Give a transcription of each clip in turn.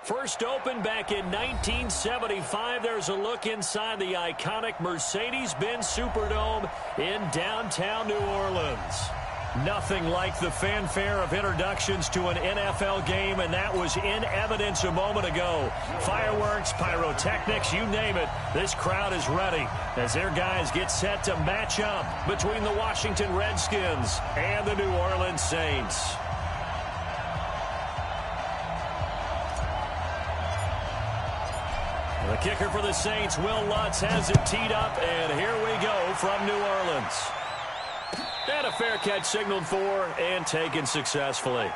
First opened back in 1975, there's a look inside the iconic Mercedes-Benz Superdome in downtown New Orleans. Nothing like the fanfare of introductions to an NFL game, and that was in evidence a moment ago. Fireworks, pyrotechnics, you name it, this crowd is ready as their guys get set to match up between the Washington Redskins and the New Orleans Saints. The kicker for the Saints, Will Lutz, has it teed up, and here we go from New Orleans. And a fair catch signaled for and taken successfully.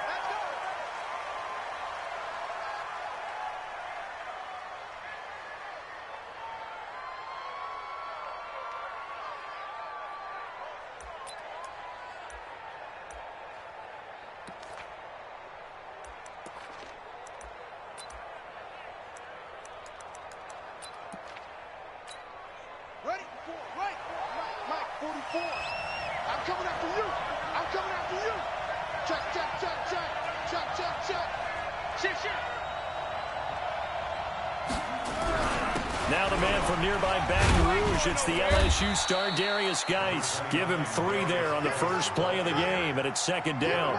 Now the man from nearby Baton Rouge, it's the LSU star Darius Geis. Give him 3 there on the first play of the game, and it's second down.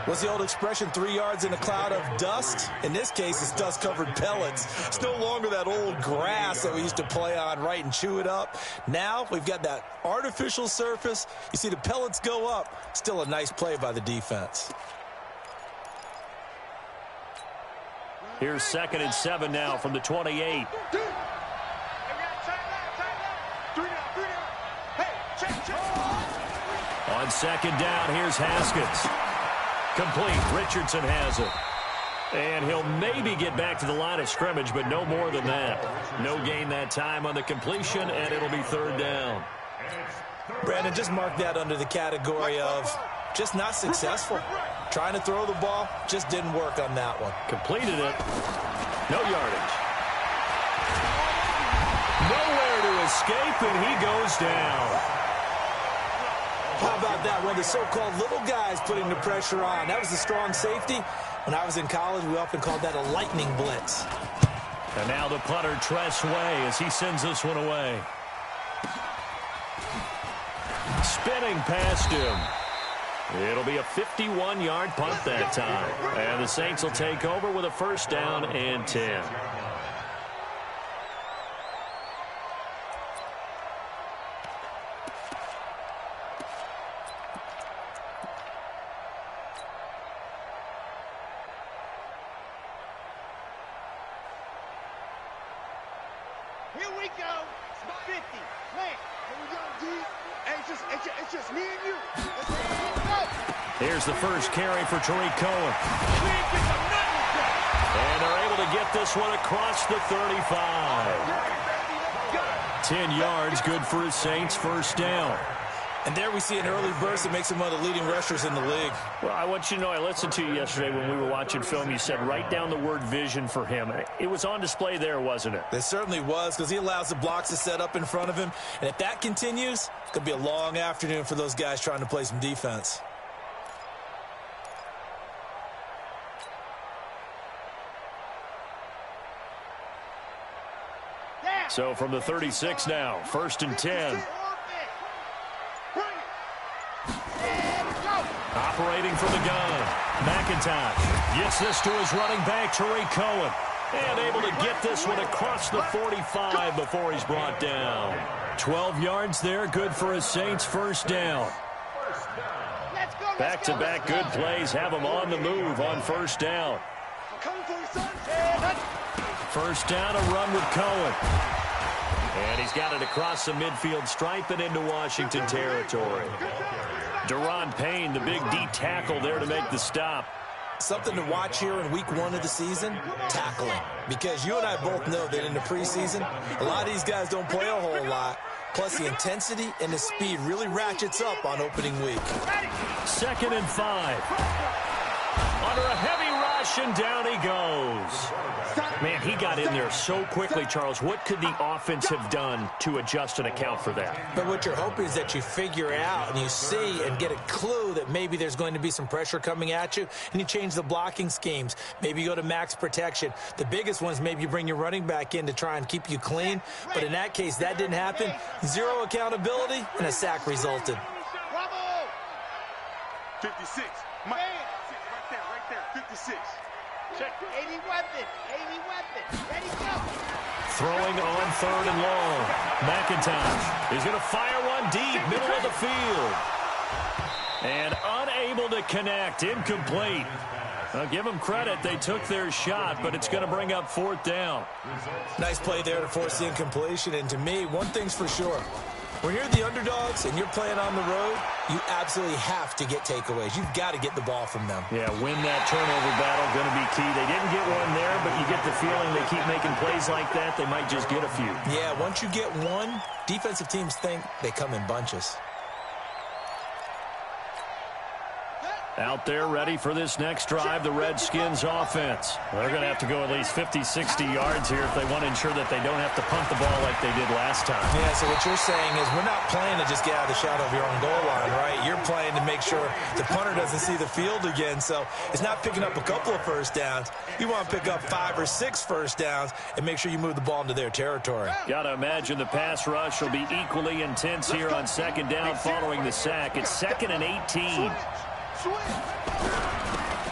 What's the old expression, 3 yards in a cloud of dust? In this case, it's dust-covered pellets. It's no longer that old grass that we used to play on, right, and chew it up. Now we've got that artificial surface. You see the pellets go up. Still a nice play by the defense. Here's 2nd and 7 now from the 28. On 2nd down, here's Haskins. Complete. Richardson has it. And he'll maybe get back to the line of scrimmage, but no more than that. No gain that time on the completion, and it'll be 3rd down. Brandon, just mark that under the category of just not successful. Trying to throw the ball, just didn't work on that one. Completed it. No yardage. Nowhere to escape, and he goes down. How about that? One of the so-called little guys putting the pressure on. That was a strong safety. When I was in college, we often called that a lightning blitz. And now the punter, Tress Way, as he sends this one away. Spinning past him. It'll be a 51-yard punt that time. And the Saints will take over with a 1st down and 10. Here we go. 50. Plant. Here we go, D. Hey, it's just me and you. Let's go. Here's the first carry for Tariq Cohen. And they're able to get this one across the 35. 10 yards, good for his Saints, 1st down. And there we see an early burst that makes him one of the leading rushers in the league. Well, I want you to know, I listened to you yesterday when we were watching film. You said write down the word vision for him. It was on display there, wasn't it? It certainly was, because he allows the blocks to set up in front of him. And if that continues, it could be a long afternoon for those guys trying to play some defense. So from the 36 now, 1st and 10. Operating from the gun. McIntosh gets this to his running back, Tariq Cohen. And able to get this one across the 45 before he's brought down. 12 yards there, good for his Saints, 1st down. Back-to-back good plays have him on the move on 1st down. 1st down, a run with Cohen. And he's got it across the midfield stripe and into Washington territory. Deron Payne, the big D tackle there to make the stop. Something to watch here in week 1 of the season, tackling. Because you and I both know that in the preseason, a lot of these guys don't play a whole lot. Plus, the intensity and the speed really ratchets up on opening week. 2nd and 5. Under a heavy rush, and down he goes. Man, he got in there so quickly, Charles. What could the offense have done to adjust and account for that? But what you're hoping is that you figure out and you see and get a clue that maybe there's going to be some pressure coming at you, and you change the blocking schemes. Maybe you go to max protection. The biggest ones, maybe you bring your running back in to try and keep you clean. But in that case, that didn't happen. 0 accountability, and a sack resulted. 56. Right there. 56. Check. 80 weapon. Ready, go. Throwing on 3rd and long. McIntosh is going to fire one deep, middle of the field. And unable to connect, incomplete. I'll give them credit. They took their shot, but it's going to bring up 4th down. Nice play there to force the incompletion. And to me, one thing's for sure. When you're the underdogs and you're playing on the road, you absolutely have to get takeaways. You've got to get the ball from them. Yeah, win that turnover battle, going to be key. They didn't get one there, but you get the feeling they keep making plays like that, they might just get a few. Yeah, once you get one, defensive teams think they come in bunches. Out there ready for this next drive, the Redskins offense. They're going to have to go at least 50, 60 yards here if they want to ensure that they don't have to punt the ball like they did last time. Yeah, so what you're saying is we're not playing to just get out of the shadow of your own goal line, right? You're playing to make sure the punter doesn't see the field again. So it's not picking up a couple of first downs. You want to pick up 5 or 6 first downs and make sure you move the ball into their territory. Got to imagine the pass rush will be equally intense here on 2nd down following the sack. It's 2nd and 18.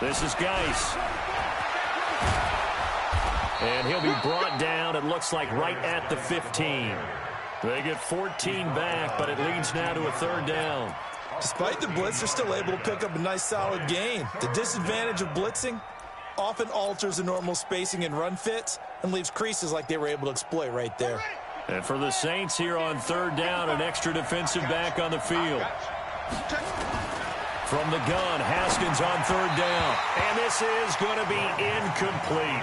This is Geis. And he'll be brought down, it looks like, right at the 15. They get 14 back, but it leads now to a 3rd down. Despite the blitz, they're still able to pick up a nice, solid gain. The disadvantage of blitzing often alters the normal spacing and run fits and leaves creases like they were able to exploit right there. And for the Saints here on 3rd down, an extra defensive back on the field. From the gun, Haskins on 3rd down. And this is going to be incomplete.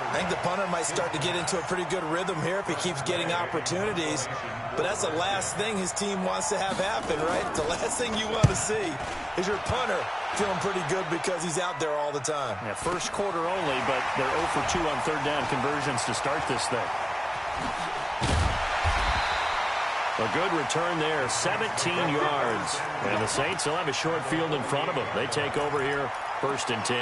I think the punter might start to get into a pretty good rhythm here if he keeps getting opportunities. But that's the last thing his team wants to have happen, right? The last thing you want to see is your punter feeling pretty good because he's out there all the time. Yeah, first quarter only, but they're 0 for 2 on 3rd down conversions to start this thing. A good return there, 17 yards. And the Saints will have a short field in front of them. They take over here, 1st and 10.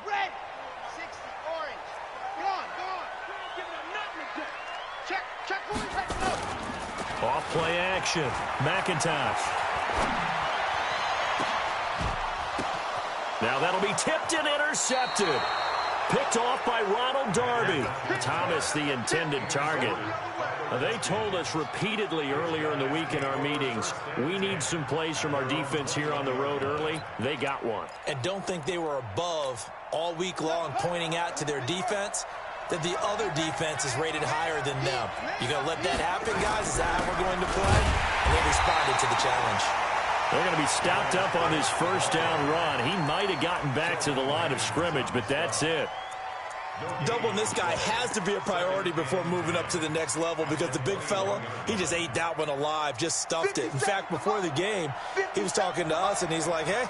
Red, 60, orange. Gone. Give it a nothing. Check, boys. Off play action. McIntosh. Now that'll be tipped and intercepted. Picked off by Ronald Darby. Thomas, the intended target. They told us repeatedly earlier in the week in our meetings, we need some plays from our defense here on the road early. They got one. And don't think they were above all week long pointing out to their defense that the other defense is rated higher than them. You going to let that happen, guys? Is that how we're going to play? And they responded to the challenge. They're going to be stopped up on this 1st down run. He might have gotten back to the line of scrimmage, but that's it. Doubling this guy has to be a priority before moving up to the next level because the big fella, he just ate that one alive, just stuffed it. In fact, before the game, he was talking to us, and he's like, hey,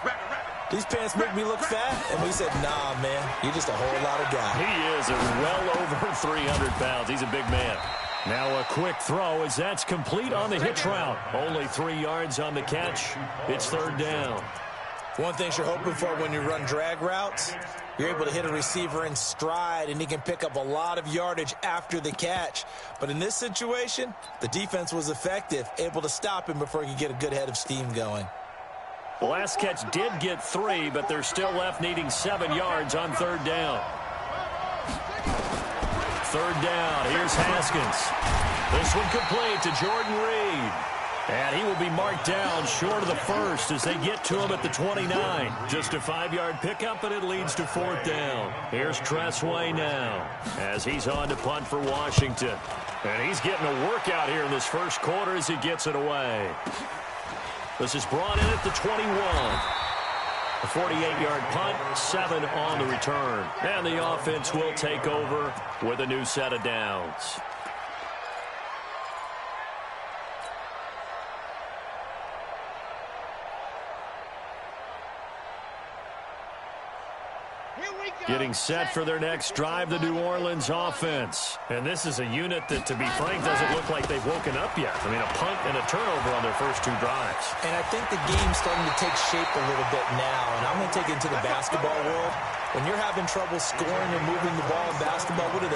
these pants make me look fat? And we said, nah, man, you're just a whole lot of guy. He is at well over 300 pounds. He's a big man. Now a quick throw as that's complete on the hitch route. Only 3 yards on the catch. It's 3rd down. One thing you're hoping for when you run drag routes, you're able to hit a receiver in stride, and he can pick up a lot of yardage after the catch. But in this situation, the defense was effective, able to stop him before he could get a good head of steam going. The last catch did get 3, but they're still left needing 7 yards on 3rd down. 3rd down, here's Haskins. This one complete to Jordan Reed. And he will be marked down short of the first as they get to him at the 29. Just a 5-yard pickup, and it leads to 4th down. Here's Tressway now as he's on to punt for Washington. And he's getting a workout here in this first quarter as he gets it away. This is brought in at the 21. A 48-yard punt, 7 on the return. And the offense will take over with a new set of downs. Getting set for their next drive, the New Orleans offense. And this is a unit that, to be frank, doesn't look like they've woken up yet. I mean, a punt and a turnover on their first 2 drives. And I think the game's starting to take shape a little bit now. And I'm going to take it into the basketball world. When you're having trouble scoring or moving the ball in basketball, what do?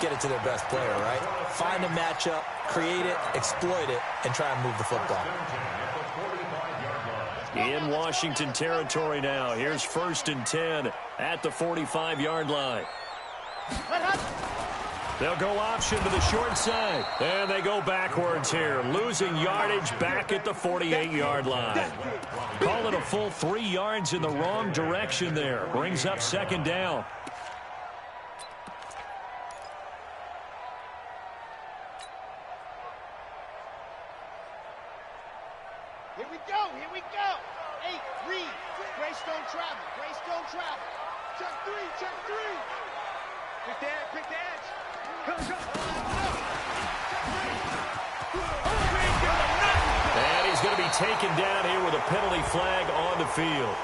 Get it to their best player, right? Find a matchup, create it, exploit it, and try and move the football. In Washington territory now. Here's 1st and 10 at the 45-yard line. They'll go option to the short side. And they go backwards here. Losing yardage back at the 48-yard line. Call it a full 3 yards in the wrong direction there. Brings up 2nd down. Here we go, here we go. 8, read. Greystone travel, Greystone travel. Check 3, check 3. Pick the edge. Come. And he's going to be taken down here with a penalty flag on the field.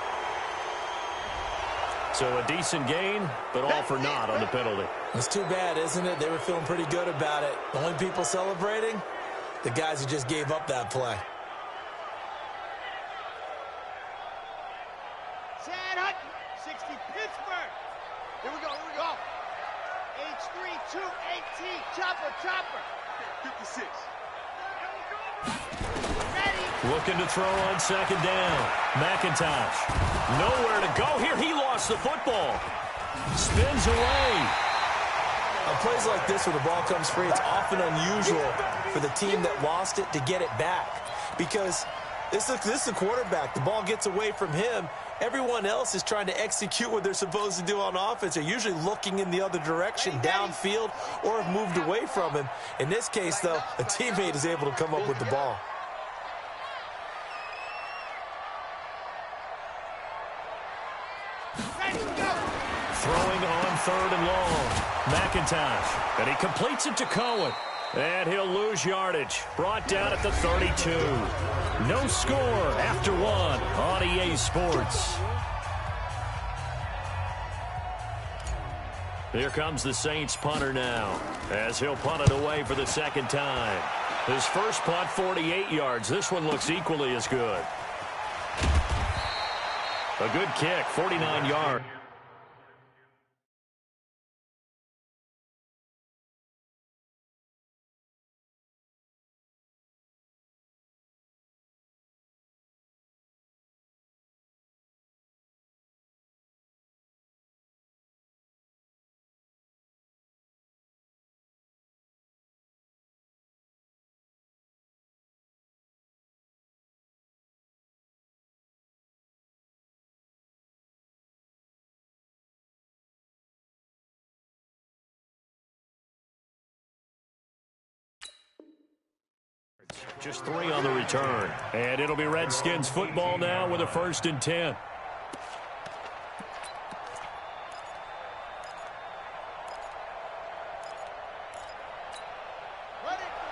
So a decent gain, but all for naught on the penalty. It's too bad, isn't it? They were feeling pretty good about it. The only people celebrating, the guys who just gave up that play. San Hutton, 60 Pittsburgh. Here we go. H3, 218, chopper. 56. Ready. Looking to throw on 2nd down. McIntosh. Nowhere to go here. He lost the football. Spins away. On plays like this where the ball comes free, it's often unusual for the team that lost it to get it back. Because this is the quarterback. The ball gets away from him. Everyone else is trying to execute what they're supposed to do on offense. They're usually looking in the other direction, downfield, or have moved away from him. In this case, though, a teammate is able to come up with the ball. Throwing on 3rd and long. McIntosh. And he completes it to Cohen. And he'll lose yardage. Brought down at the 32. No score after 1 on EA Sports. Here comes the Saints punter now, as he'll punt it away for the 2nd time. His first punt, 48 yards. This one looks equally as good. A good kick, 49 yards. Just 3 on the return. And it'll be Redskins football now with a 1st and 10.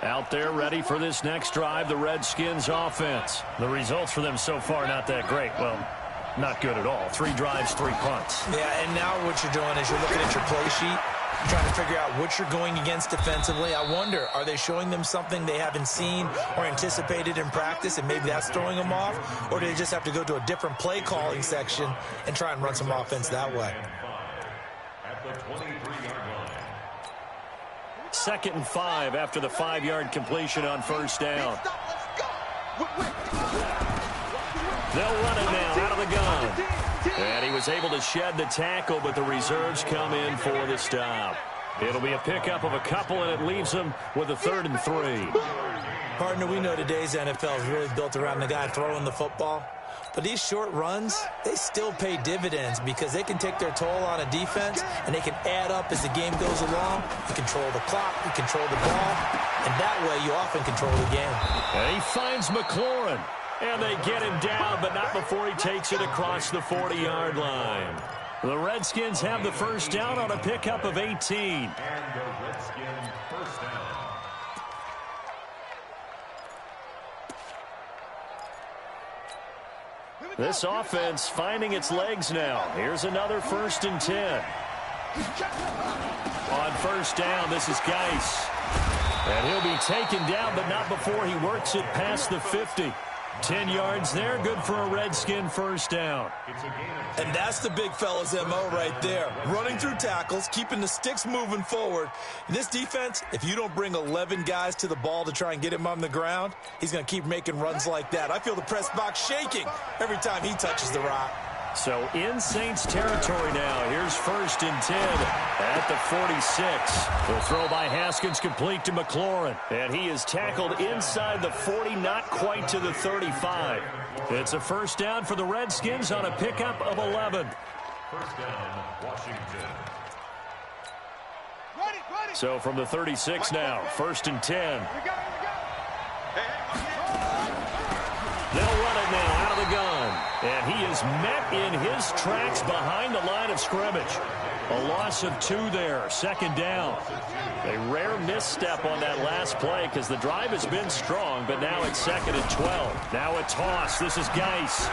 Out there ready for this next drive, the Redskins offense. The results for them so far not that great. Well, not good at all. 3 drives, 3 punts. Yeah, and now what you're doing is you're looking at your play sheet, trying to figure out what you're going against defensively. I wonder, are they showing them something they haven't seen or anticipated in practice, and maybe that's throwing them off? Or do they just have to go to a different play calling section and try and run some offense that way? At the 23-yard line. 2nd and 5 after the 5-yard completion on 1st down. They'll run it now out of the gun. And he was able to shed the tackle, but the reserves come in for the stop. It'll be a pickup of a couple, and it leaves them with a 3rd and 3. Partner, we know today's NFL is really built around the guy throwing the football. But these short runs, they still pay dividends because they can take their toll on a defense and they can add up as the game goes along. You control the clock, you control the ball, and that way you often control the game. And he finds McLaurin, and they get him down, but not before he takes it across the 40-yard line. The Redskins have the first down on a pickup of 18. And the Redskins first down. This offense finding its legs now. Here's another 1st and 10. On first down, this is Geis. And he'll be taken down, but not before he works it past the 50. 10 yards there, good for a Redskin first down. And that's the big fella's MO right there. Running through tackles, keeping the sticks moving forward. This defense, if you don't bring 11 guys to the ball to try and get him on the ground, he's going to keep making runs like that. I feel the press box shaking every time he touches the rock. So in Saints territory now. Here's 1st and 10 at the 46. The throw by Haskins complete to McLaurin. And he is tackled inside the 40, not quite to the 35. It's a first down for the Redskins on a pickup of 11. First down, Washington. So from the 36 now, 1st and 10. They'll run it now out of the gun. And he is met in his tracks behind the line of scrimmage. A loss of 2 there, 2nd down. A rare misstep on that last play because the drive has been strong, but now it's 2nd and 12. Now a toss. This is Geis.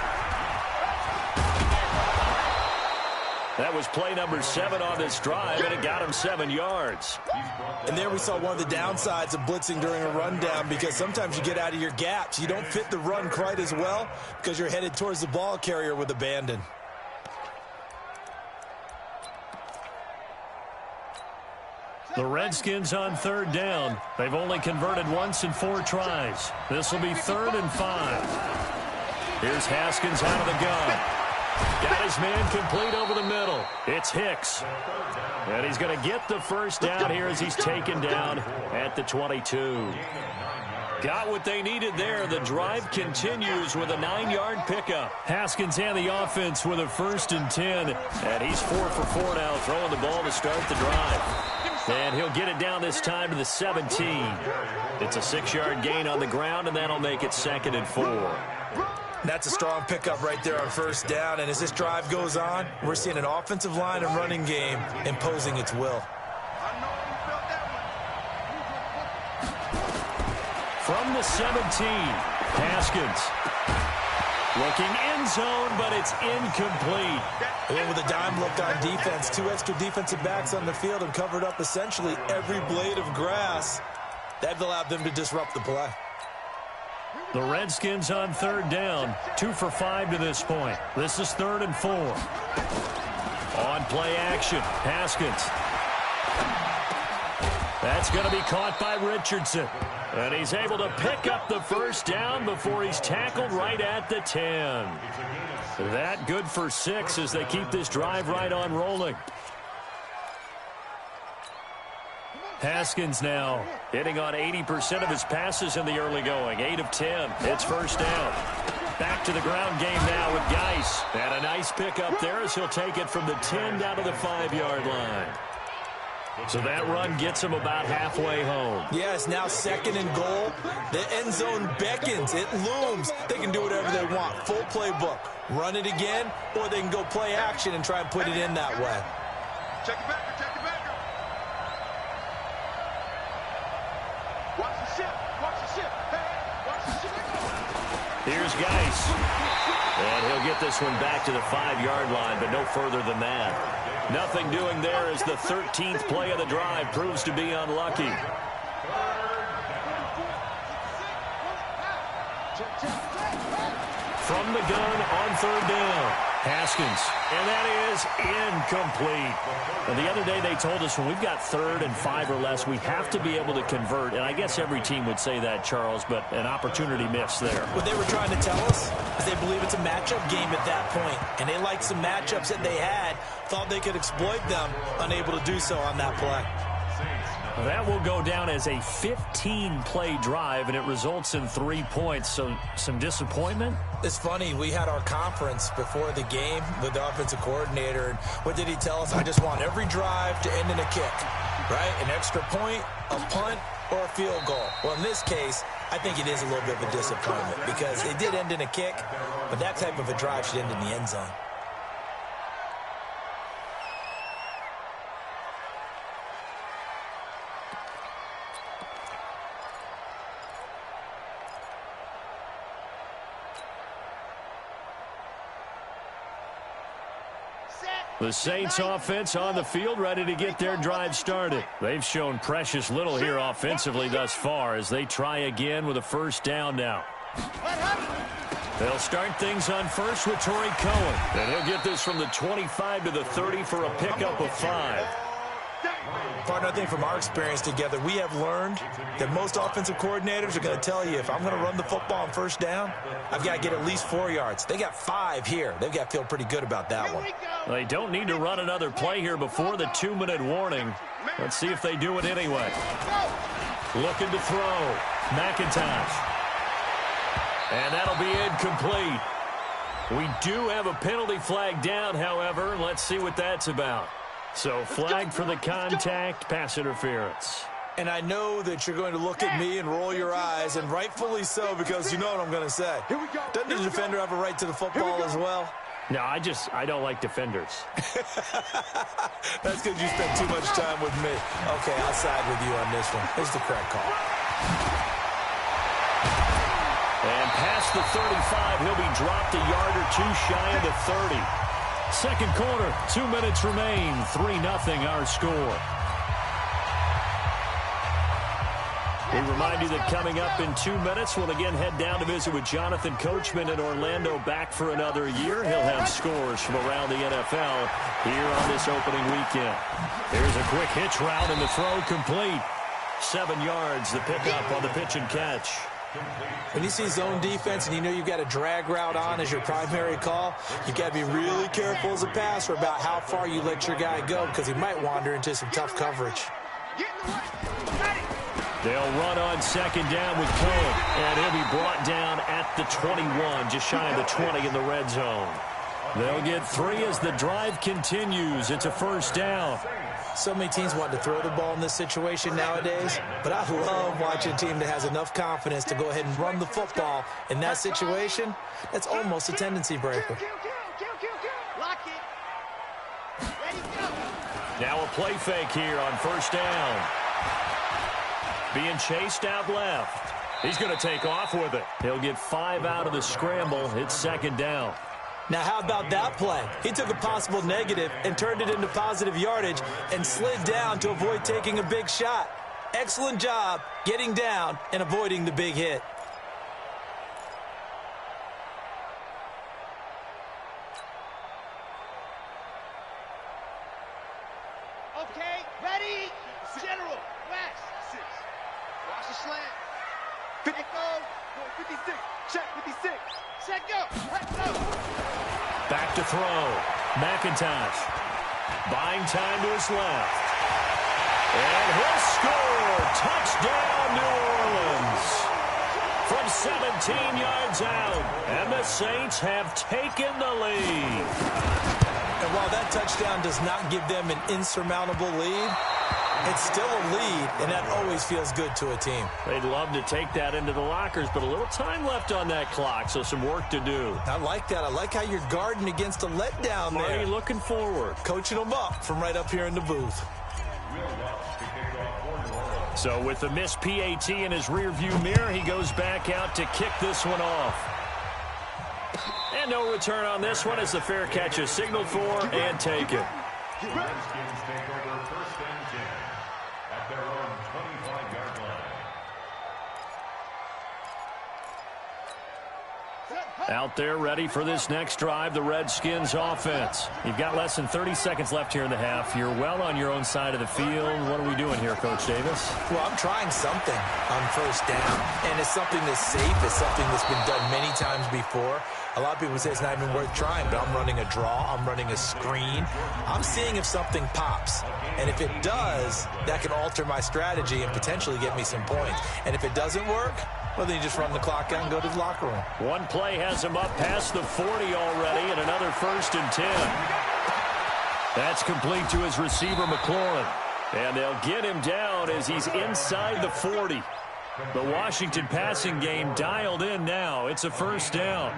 That was play number 7 on this drive, and it got him 7 yards. And there we saw one of the downsides of blitzing during a rundown because sometimes you get out of your gaps. You don't fit the run quite as well because you're headed towards the ball carrier with abandon. The Redskins on 3rd down. They've only converted once in 4 tries. This will be 3rd and 5. Here's Haskins out of the gun. Got his man complete over the middle. It's Hicks. And he's going to get the first down here as he's taken down at the 22. Got what they needed there. The drive continues with a 9-yard pickup. Haskins and the offense with a 1st and 10. And he's 4 for 4 now, throwing the ball to start the drive. And he'll get it down this time to the 17. It's a 6-yard gain on the ground, and that'll make it 2nd and 4. That's a strong pickup right there on 1st down. And as this drive goes on, we're seeing an offensive line and running game imposing its will. From the 17, Haskins. Looking end zone, but it's incomplete. And with a dime look on defense, 2 extra defensive backs on the field and covered up essentially every blade of grass. That allowed them to disrupt the play. The Redskins on 3rd down, 2 for 5 to this point. This is 3rd and 4. On play action, Haskins. That's going to be caught by Richardson. And he's able to pick up the first down before he's tackled right at the 10. That good for 6 as they keep this drive right on rolling. Haskins now hitting on 80% of his passes in the early going. 8 of 10. It's first down. Back to the ground game now with Geis. And a nice pickup there as he'll take it from the 10 down to the 5-yard line. So that run gets him about halfway home. Yeah, it's now 2nd and goal. The end zone beckons. It looms. They can do whatever they want. Full playbook. Run it again, or they can go play action and try and put it in that way. Check it back, check it back. Watch the ship, watch the ship. Hey, watch the ship. Here's Geis. And he'll get this one back to the 5-yard line, but no further than that. Nothing doing there as the 13th play of the drive proves to be unlucky. From the gun on 3rd down, Haskins. And that is incomplete. And the other day they told us when we've got 3rd and 5 or less, we have to be able to convert. And I guess every team would say that, Charles, but an opportunity missed there. What they were trying to tell us is they believe it's a matchup game at that point. And they liked some matchups that they had, thought they could exploit them, unable to do so on that play. That will go down as a 15-play drive, and it results in 3 points. So some disappointment? It's funny. We had our conference before the game with the offensive coordinator. And what did he tell us? I just want every drive to end in a kick, right? An extra point, a punt, or a field goal. Well, in this case, I think it is a little bit of a disappointment because it did end in a kick, but that type of a drive should end in the end zone. The Saints offense on the field, ready to get their drive started. They've shown precious little here offensively thus far as they try again with a first down now. They'll start things on first with Torrey Cohen. And he'll get this from the 25 to the 30 for a pickup of 5. Partner, I think from our experience together, we have learned that most offensive coordinators are going to tell you, if I'm going to run the football on first down, I've got to get at least 4 yards. They got 5 here. They've got to feel pretty good about that one. They don't need to run another play here before the 2-minute warning. Let's see if they do it anyway. Looking to throw. McIntosh. And that'll be incomplete. We do have a penalty flag down, however. Let's see what that's about. So flag for the contact, pass interference. And I know that you're going to look at me and roll your eyes, and rightfully so, because you know what I'm going to say. Doesn't the defender have a right to the football as well? No, I don't like defenders. That's because you spent too much time with me. Okay, I'll side with you on this one. It's the correct call. And past the 35, he'll be dropped a yard or two shy of the 30. Second quarter, 2 minutes remain, 3-0 our score. We remind you that coming up in 2 minutes, we'll again head down to visit with Jonathan Coachman in Orlando, back for another year. He'll have scores from around the NFL here on this opening weekend. Here's a quick hitch route and the throw complete. 7 yards, the pickup on the pitch and catch. When you see zone defense and you know you've got a drag route on as your primary call, you've got to be really careful as a passer about how far you let your guy go because he might wander into some tough coverage. They'll run on second down with Cohen, and he'll be brought down at the 21, just shy of the 20 in the red zone. They'll get 3 as the drive continues. It's a first down. So many teams want to throw the ball in this situation nowadays, but I love watching a team that has enough confidence to go ahead and run the football in that situation. That's almost a tendency breaker. Now a play fake here on first down. Being chased out left. He's going to take off with it. He'll get 5 out of the scramble. It's second down. Now, how about that play? He took a possible negative and turned it into positive yardage and slid down to avoid taking a big shot. Excellent job getting down and avoiding the big hit. Okay, ready? General, West. 6. Watch the slant. 50 go. 56. Check 56. Set go. Let's go. Back to throw. McIntosh. Buying time to his left. And he'll score. Touchdown, New Orleans. From 17 yards out. And the Saints have taken the lead. And while that touchdown does not give them an insurmountable lead, it's still a lead, and that always feels good to a team. They'd love to take that into the lockers, but a little time left on that clock, so some work to do. I like that. I like how you're guarding against a letdown there. Are you looking forward? Coaching them up from right up here in the booth. So with the missed PAT in his rearview mirror, he goes back out to kick this one off. And no return on this one as the fair catch is signaled for and taken. Out there ready for this next drive, the Redskins offense. You've got less than 30 seconds left here in the half. You're well on your own side of the field. What are we doing here, Coach Davis? Well, I'm trying something on first down, and it's something that's safe. It's something that's been done many times before. A lot of people say it's not even worth trying, but I'm running a draw. I'm running a screen. I'm seeing if something pops. And if it does, that can alter my strategy and potentially get me some points. And if it doesn't work, well, then you just run the clock out and go to the locker room. One play has him up past the 40 already, and another 1st and 10. That's complete to his receiver, McLaurin. And they'll get him down as he's inside the 40. The Washington passing game dialed in now. It's a 1st down.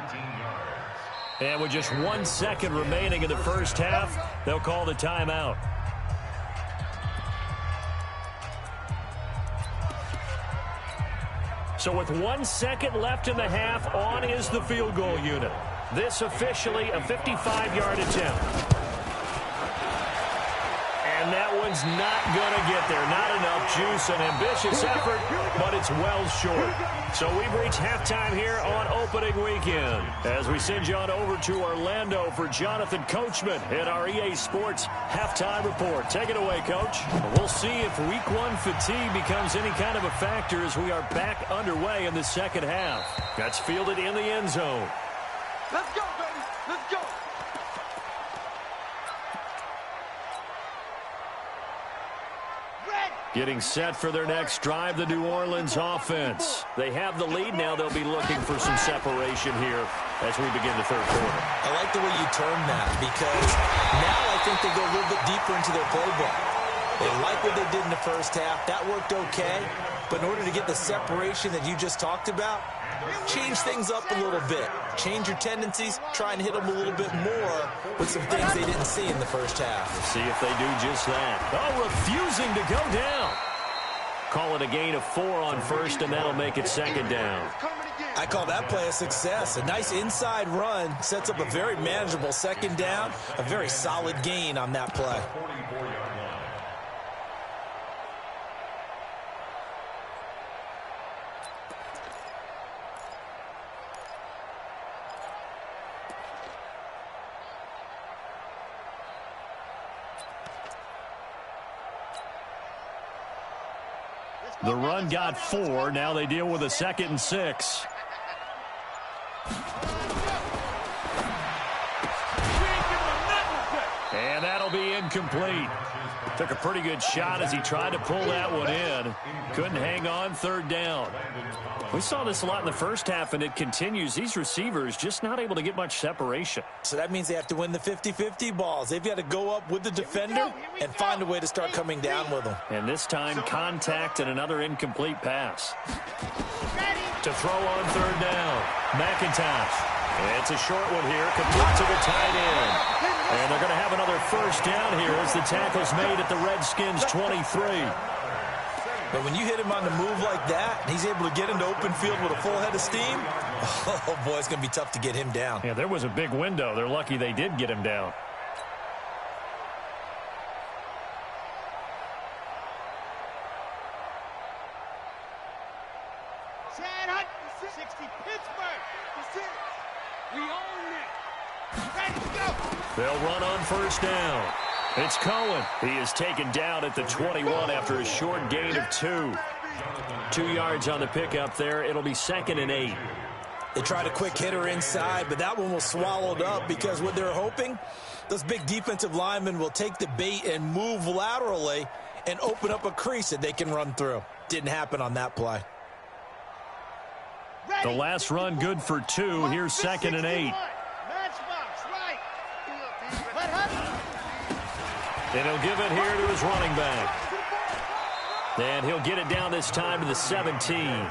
And with just 1 second remaining in the first half, they'll call the timeout. So with 1 second left in the half, on is the field goal unit. This officially a 55-yard attempt. And that one's not going to get there. Not enough juice, an ambitious effort, but it's well short. So we've reached halftime here on opening weekend. As we send you on over to Orlando for Jonathan Coachman in our EA Sports halftime report. Take it away, Coach. We'll see if week 1 fatigue becomes any kind of a factor as we are back underway in the second half. That's fielded in the end zone. Let's go, baby. Let's go. Getting set for their next drive, the New Orleans offense. They have the lead now. They'll be looking for some separation here as we begin the third quarter. I like the way you term that because now I think they go a little bit deeper into their playbook. They like what they did in the first half. That worked okay. But in order to get the separation that you just talked about, change things up a little bit. Change your tendencies. Try and hit them a little bit more with some things they didn't see in the first half. We'll see if they do just that. Oh, refusing to go down. Call it a gain of 4 on 1st, and that'll make it 2nd down. I call that play a success. A nice inside run sets up a very manageable 2nd down. A very solid gain on that play. The run got 4. Now they deal with a 2nd and 6. And that'll be incomplete. Took a pretty good shot as he tried to pull that one in. Couldn't hang on, 3rd down. We saw this a lot in the first half, and it continues. These receivers just not able to get much separation. So that means they have to win the 50-50 balls. They've got to go up with the defender and find a way to start coming down with them. And this time, contact and another incomplete pass. To throw on 3rd down, McIntosh. It's a short one here, complete to the tight end. And they're going to have another 1st down here as the tackle's made at the Redskins' 23. But when you hit him on the move like that, and he's able to get into open field with a full head of steam, oh, boy, it's going to be tough to get him down. Yeah, there was a big window. They're lucky they did get him down. Chad Hunt, 60 Pittsburgh. That's it. We own it. Ready to go. They'll run on 1st down. It's Cohen. He is taken down at the 21 after a short gain of 2. 2 yards on the pickup there. It'll be 2nd and 8. They tried a quick hitter inside, but that one was swallowed up because what they're hoping, those big defensive linemen will take the bait and move laterally and open up a crease that they can run through. Didn't happen on that play. The last run good for 2. Here's 2nd and 8. And he'll give it here to his running back. And he'll get it down this time to the 17.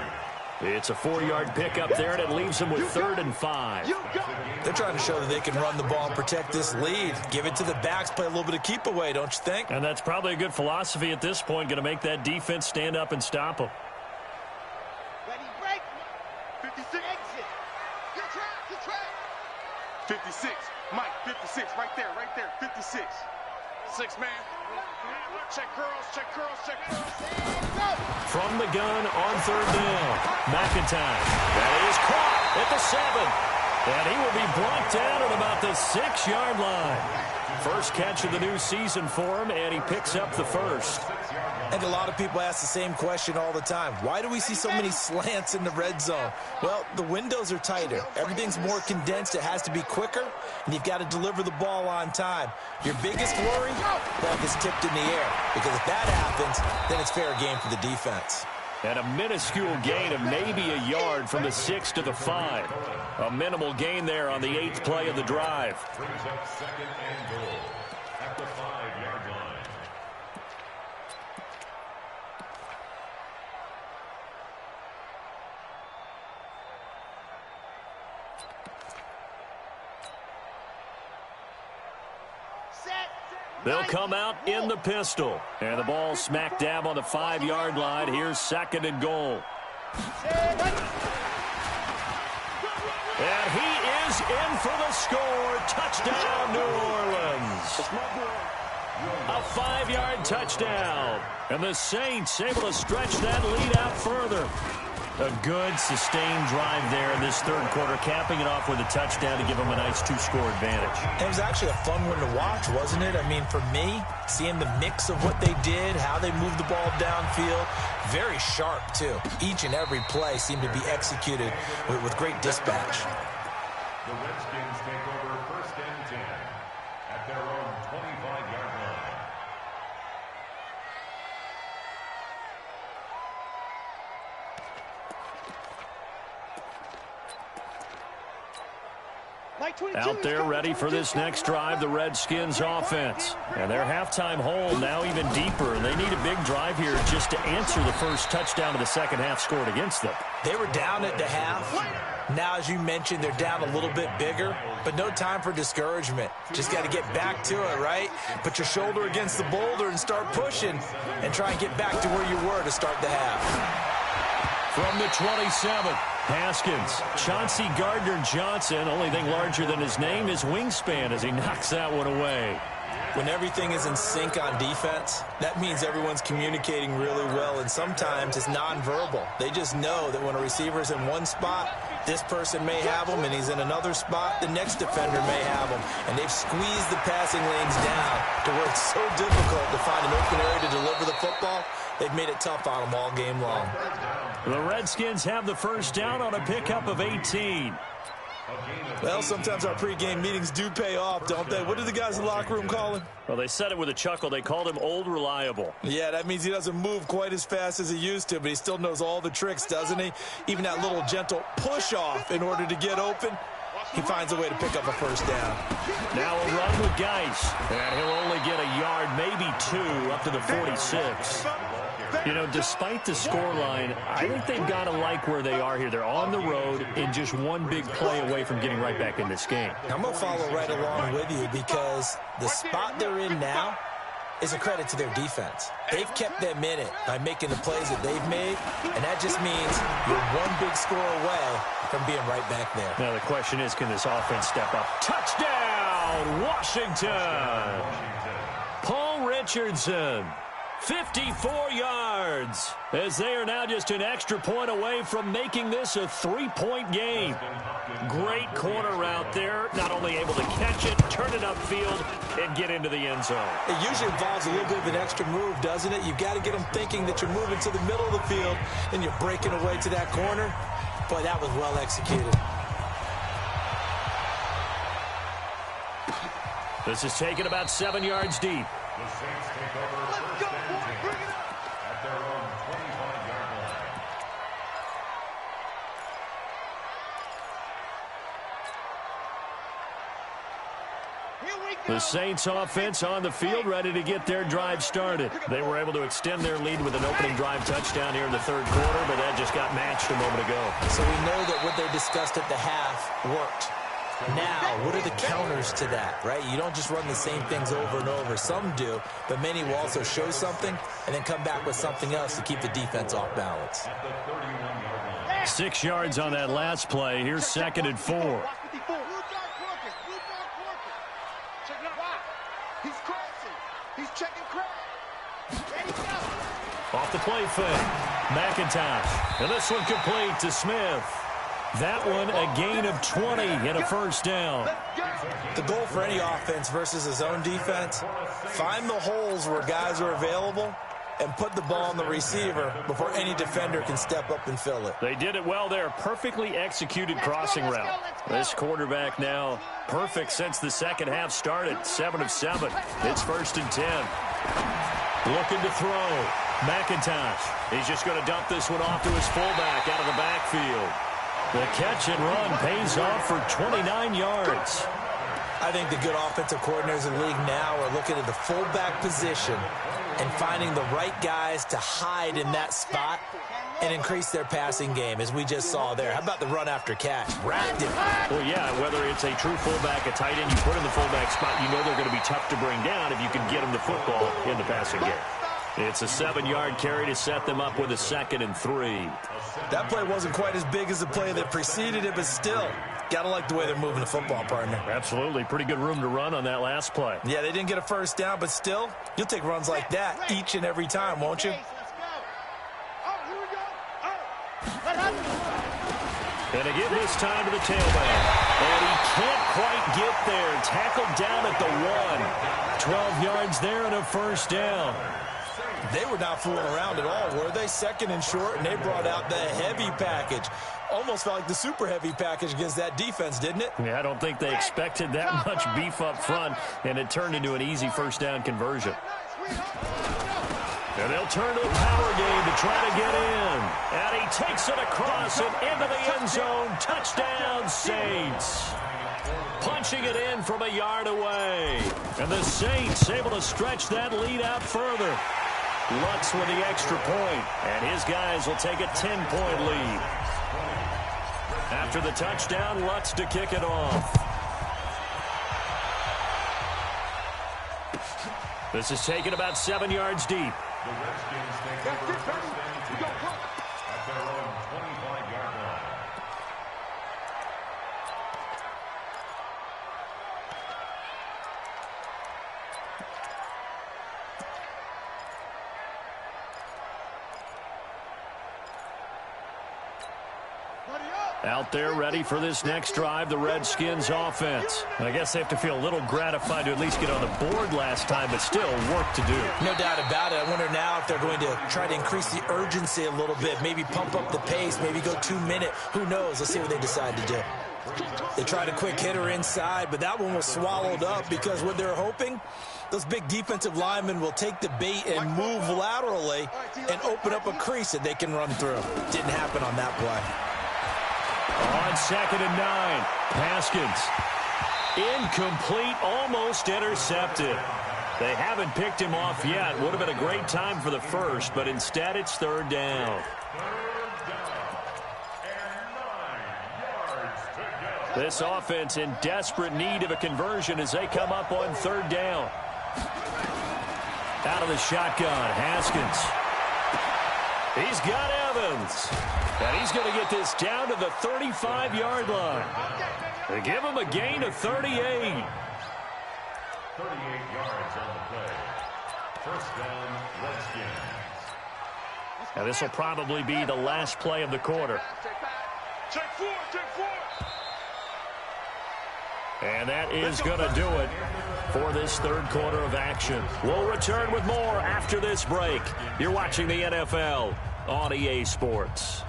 It's a 4-yard pickup there, and it leaves him with 3rd and 5. They're trying to show that they can run the ball and protect this lead. Give it to the backs, play a little bit of keep away, don't you think? And that's probably a good philosophy at this point, going to make that defense stand up and stop them. Ready, break. 56. Exit. Get track. 56. Mike, 56. Right there. 56. 6 man. Check curls. From the gun on 3rd down. McIntosh. That is caught at the 7. And he will be brought down at about the 6-yard line. First catch of the new season for him, and he picks up the first. I think a lot of people ask the same question all the time. Why do we see so many slants in the red zone? Well, the windows are tighter. Everything's more condensed. It has to be quicker, and you've got to deliver the ball on time. Your biggest worry? Ball gets tipped in the air, because if that happens, then it's fair game for the defense. And a minuscule gain of maybe a yard from the 6 to the 5. A minimal gain there on the 8th play of the drive. Brings up second and goal at the 5-yard line. They'll come out in the pistol. And the ball smack dab on the 5-yard line. Here's second and goal. And he is in for the score. Touchdown, New Orleans. A 5-yard touchdown. And the Saints able to stretch that lead out further. A good, sustained drive there in this third quarter, capping it off with a touchdown to give them a nice 2-score advantage. It was actually a fun one to watch, wasn't it? I mean, for me, seeing the mix of what they did, how they moved the ball downfield, very sharp, too. Each and every play seemed to be executed with great dispatch. The Redskins take over first and 10 at their own 25-yard line. Out there ready for this next drive, the Redskins offense. And their halftime hole now even deeper. And they need a big drive here just to answer the first touchdown of the second half scored against them. They were down at the half. Now, as you mentioned, they're down a little bit bigger, but no time for discouragement. Just got to get back to it, right? Put your shoulder against the boulder and start pushing and try and get back to where you were to start the half. From the 27, Haskins. Chauncey Gardner-Johnson, only thing larger than his name is wingspan as he knocks that one away. When everything is in sync on defense, that means everyone's communicating really well, and sometimes it's nonverbal. They just know that when a receiver's in one spot, this person may have him, and he's in another spot, the next defender may have him. And they've squeezed the passing lanes down to where it's so difficult to find an open area to deliver the football. They've made it tough on them all game long. The Redskins have the first down on a pickup of 18. Well, sometimes our pregame meetings do pay off, don't they? What do the guys in the locker room call him? Well, they said it with a chuckle. They called him Old Reliable. Yeah, that means he doesn't move quite as fast as he used to, but he still knows all the tricks, doesn't he? Even that little gentle push-off in order to get open, he finds a way to pick up a first down. Now a run with Geis, and he'll only get a yard, maybe 2, up to the 46. You know, despite the scoreline, I think they've got to like where they are here. They're on the road and just one big play away from getting right back in this game. I'm going to follow right along with you because the spot they're in now is a credit to their defense. They've kept them in it by making the plays that they've made, and that just means you're one big score away from being right back there. Now the question is, can this offense step up? Touchdown, Washington! Paul Richardson. 54 yards as they are now just an extra point away from making this a 3-point game. Great corner route there. Not only able to catch it, turn it upfield, and get into the end zone. It usually involves a little bit of an extra move, doesn't it? You've got to get them thinking that you're moving to the middle of the field and you're breaking away to that corner. Boy, that was well executed. This is taken about 7 yards deep. The Saints take over first and 10 at their own 25-yard line. The Saints offense on the field, ready to get their drive started. They were able to extend their lead with an opening drive touchdown here in the third quarter, but that just got matched a moment ago. So we know that what they discussed at the half worked. Now, what are the counters to that, right? You don't just run the same things over and over. Some do, but many will also show something and then come back with something else to keep the defense off balance. 6 yards on that last play. Here's second and 4. Off the play fake. McIntosh. And this one complete to Smith. That one a gain of 20 and a first down. The goal for any offense versus his own defense, find the holes where guys are available and put the ball on the receiver before any defender can step up and fill it. They did it well there. Perfectly executed crossing route. This quarterback now perfect since the second half started. 7 of 7. It's 1st and 10. Looking to throw. McIntosh. He's just going to dump this one off to his fullback out of the backfield. The catch and run pays off for 29 yards. I think the good offensive coordinators in the league now are looking at the fullback position and finding the right guys to hide in that spot and increase their passing game, as we just saw there. How about the run after catch? Wrapped it. Well, yeah, whether it's a true fullback, a tight end, you put in the fullback spot, you know they're going to be tough to bring down if you can get them the football in the passing game. It's a 7-yard carry to set them up with a 2nd and 3. That play wasn't quite as big as the play that preceded it, but still, got to like the way they're moving the football, partner. Absolutely. Pretty good room to run on that last play. Yeah, they didn't get a first down, but still, you'll take runs like that each and every time, won't you? And again this time to the tailback. And he can't quite get there. Tackled down at the 1. 12 yards there and a first down. They were not fooling around at all, were they? 2nd and short, and they brought out the heavy package. Almost felt like the super heavy package against that defense, didn't it? Yeah, I don't think they expected that much beef up front, and it turned into an easy first down conversion. And they'll turn to the power game to try to get in. And he takes it across and into the end zone. Touchdown, Saints. Punching it in from a yard away. And the Saints able to stretch that lead out further. Lutz with the extra point, and his guys will take a 10-point lead. After the touchdown, Lutz to kick it off. This is taken about 7 yards deep. The Redskins take over first and 10 at their own 25-yard line. Out there ready for this next drive, the Redskins offense. I guess they have to feel a little gratified to at least get on the board last time, but still work to do. No doubt about it. I wonder now if they're going to try to increase the urgency a little bit, maybe pump up the pace, maybe go 2-minute. Who knows? Let's see what they decide to do. They tried a quick hitter inside, but that one was swallowed up because what they're hoping, those big defensive linemen will take the bait and move laterally and open up a crease that they can run through. Didn't happen on that play. On 2nd and 9, Haskins. Incomplete, almost intercepted. They haven't picked him off yet. Would have been a great time for the first, but instead it's 3rd down. This offense in desperate need of a conversion as they come up on 3rd down. Out of the shotgun, Haskins. He's got Evans. And he's going to get this down to the 35-yard line. They give him a gain of 38. 38 yards on the play. First down, Redskins. Now this will probably be the last play of the quarter. Check 4, check 4. And that is going to do it for this 3rd quarter of action. We'll return with more after this break. You're watching the NFL on EA Sports.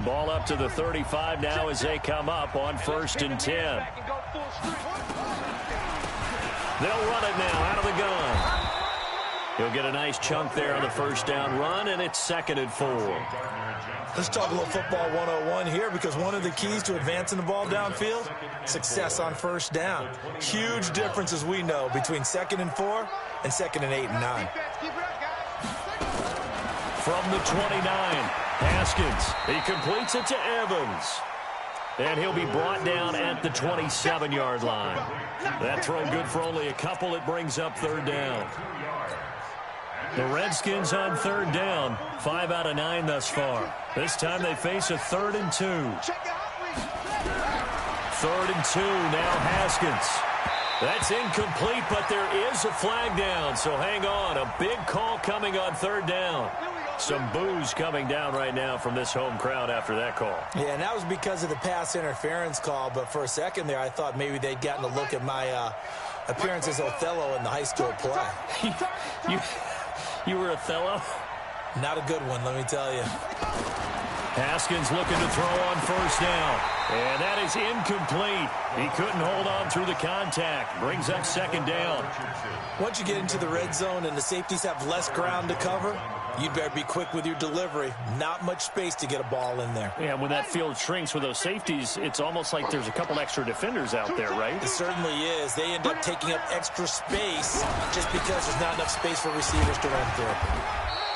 Ball up to the 35 now as they come up on 1st and 10. They'll run it now out of the gun. He'll get a nice chunk there on the first down run, and it's 2nd and 4. Let's talk a little football 101 here, because one of the keys to advancing the ball downfield, success on first down. Huge difference, as we know, between 2nd and 4 and 2nd and 8 and 9. From the 29, Haskins. He completes it to Evans. And he'll be brought down at the 27-yard line. That throw good for only a couple. It brings up 3rd down. The Redskins on 3rd down. 5 out of 9 thus far. This time they face a 3rd and 2. 3rd and 2, now Haskins. That's incomplete, but there is a flag down, so hang on. A big call coming on 3rd down. Some boos coming down right now from this home crowd after that call. Yeah, and that was because of the pass interference call, but for a second there, I thought maybe they'd gotten a look at my appearance as Othello in the high school play. You were Othello? Not a good one, let me tell you. Haskins looking to throw on first down. And that is incomplete. He couldn't hold on through the contact. Brings up second down. Once you get into the red zone and the safeties have less ground to cover, you'd better be quick with your delivery. Not much space to get a ball in there. Yeah, when that field shrinks with those safeties, it's almost like there's a couple extra defenders out there, right? It certainly is. They end up taking up extra space just because there's not enough space for receivers to run through.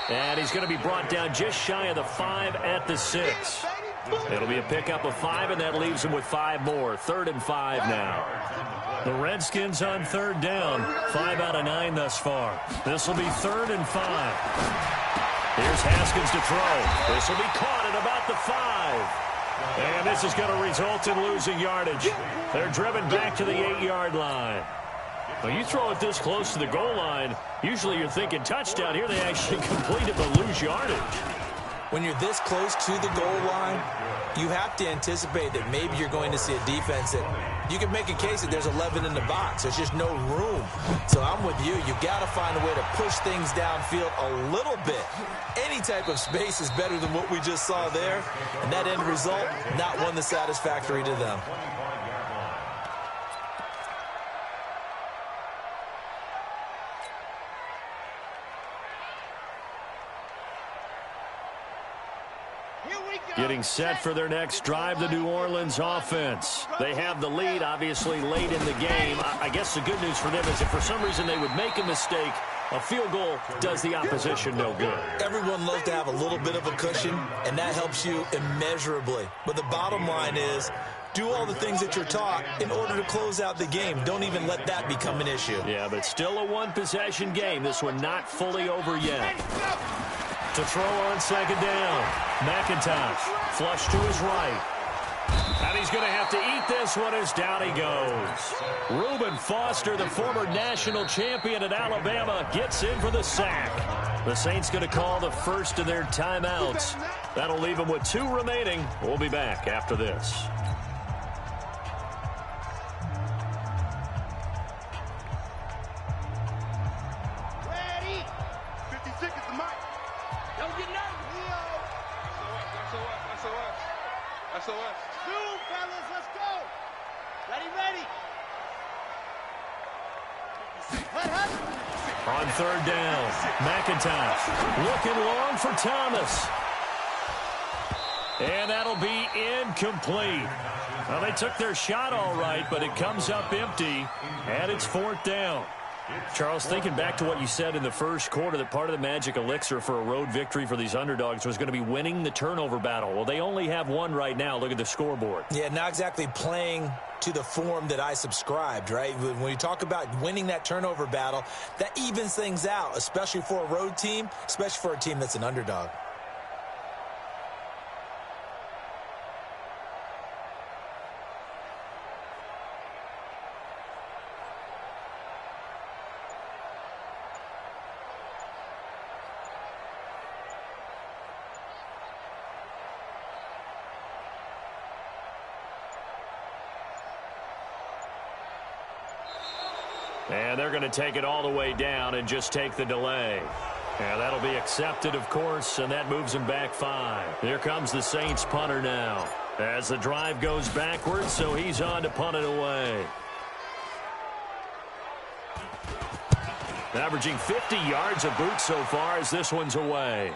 And he's going to be brought down just shy of the 5 at the 6. It'll be a pickup of 5, and that leaves him with 5 more. 3rd and 5 now. The Redskins on 3rd down. 5 out of 9 thus far. This will be 3rd and 5. Here's Haskins to throw. This will be caught at about the 5. And this is going to result in losing yardage. They're driven back to the 8-yard line. Well, you throw it this close to the goal line, usually you're thinking touchdown. Here they actually complete it but lose yardage. When you're this close to the goal line, you have to anticipate that maybe you're going to see a defense that you can make a case that there's 11 in the box. There's just no room. So I'm with you. You've got to find a way to push things downfield a little bit. Any type of space is better than what we just saw there. And that end result, not one that's satisfactory to them. Getting set for their next drive, the New Orleans offense. They have the lead, obviously, late in the game. I guess the good news for them is if for some reason they would make a mistake, a field goal does the opposition no good. Everyone loves to have a little bit of a cushion, and that helps you immeasurably. But the bottom line is, do all the things that you're taught in order to close out the game. Don't even let that become an issue. Yeah, but still a one-possession game. This one not fully over yet. To throw on 2nd down. McIntosh, flush to his right. And he's going to have to eat this one as down he goes. Reuben Foster, the former national champion at Alabama, gets in for the sack. The Saints going to call the first of their timeouts. That'll leave them with 2 remaining. We'll be back after this. Ready? 50 seconds to Mike. Don't get nervous. SOS. Move, fellas, let's go. Ready. On 3rd down, McIntosh looking long for Thomas. And that'll be incomplete. Well, they took their shot all right, but it comes up empty, and it's 4th down. Charles, thinking back to what you said in the first quarter, that part of the magic elixir for a road victory for these underdogs was going to be winning the turnover battle. Well, they only have 1 right now. Look at the scoreboard. Yeah, not exactly playing to the form that I subscribed, right? When you talk about winning that turnover battle, that evens things out, especially for a road team, especially for a team that's an underdog. And they're going to take it all the way down and just take the delay. And that'll be accepted, of course, and that moves them back 5. Here comes the Saints punter now. As the drive goes backwards, so he's on to punt it away. Averaging 50 yards a boot so far as this one's away.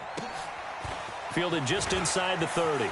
Fielded just inside the 30.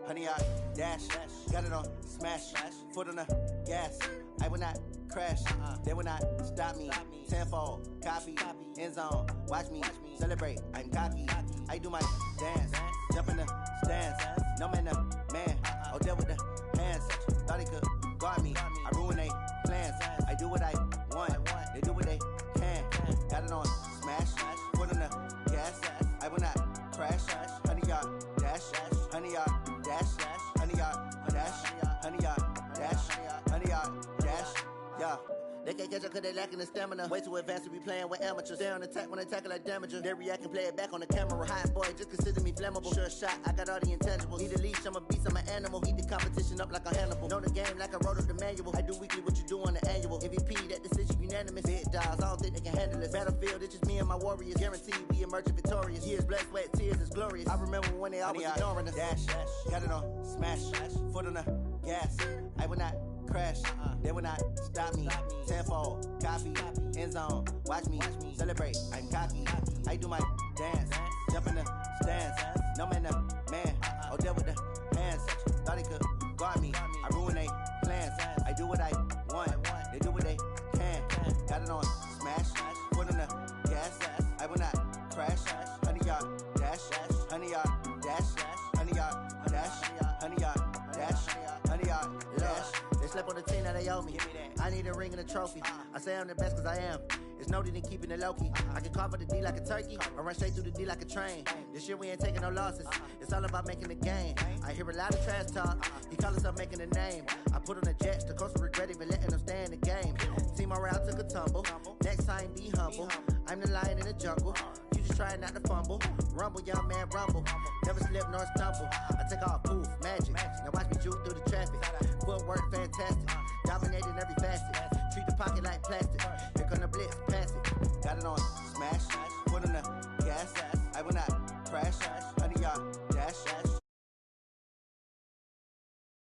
Honey, I dash, got it on smash, foot on the gas. I will not crash, they will not stop me. Tenfold, copy, end zone, watch me celebrate. I'm cocky, I do my dance. Jump in the stands. No man, man. Oh, there with the hands. Thought he could guard me. I ruin they plans. I do what I want. They do what they can. Got it on smash. Foot on the gas. I will not crash. 100-yard dash. 100-yard dash. 100-yard dash. 100-yard dash. 100-yard dash. Yeah. They can't catch up cause they lacking the stamina. Way too advanced to be playing with amateurs. Stay on attack when they tackle like damager. They react and play it back on the camera. Hot boy, just consider me flammable. Sure shot, I got all the intangibles. Need a leash, I'm a beast, I'm an animal. Eat the competition up like a Hannibal. Know the game like I wrote up the manual. I do weekly what you do on the annual. MVP, that decision unanimous. Big dogs, I don't think they can handle this. Battlefield, it's just me and my warriors. Guaranteed we emerge victorious. Years, blood, sweat, tears, it's glorious. I remember when they always ignoring us. Dash, got it on smash. Foot on the gas. I will not crash. They will not stop me. Tenfold, copy, end zone. Watch me celebrate. I'm cocky. I do my dance. Jump in the stands. No man, man. Oh, there with the hands. Thought he could guard me. I ruin they plans. I do what I want. They do what they can. Got it on smash. Foot on the gas. I will not crash. 100-yard dash. 100-yard dash. 100-yard dash. 100-yard dash. 100-yard dash. They slept on the team that they owe me. I need a ring and a trophy. I say I'm the best cause I am. It's no need in keeping it low-key. I can carve up the D like a turkey or run straight through the D like a train. This year we ain't taking no losses. It's all about making the game. I hear a lot of trash talk. He call himself making a name. I put on the Jets. The coach will regret even letting them stay in the game. Team morale took a tumble. Next time be humble. I'm the lion in the jungle. You just try not to fumble. Rumble, young man, rumble. Never slip nor stumble. I take off, poof, magic. Now watch me juke through the traffic. Footwork fantastic. Dominating every facet. Treat the pocket like plastic.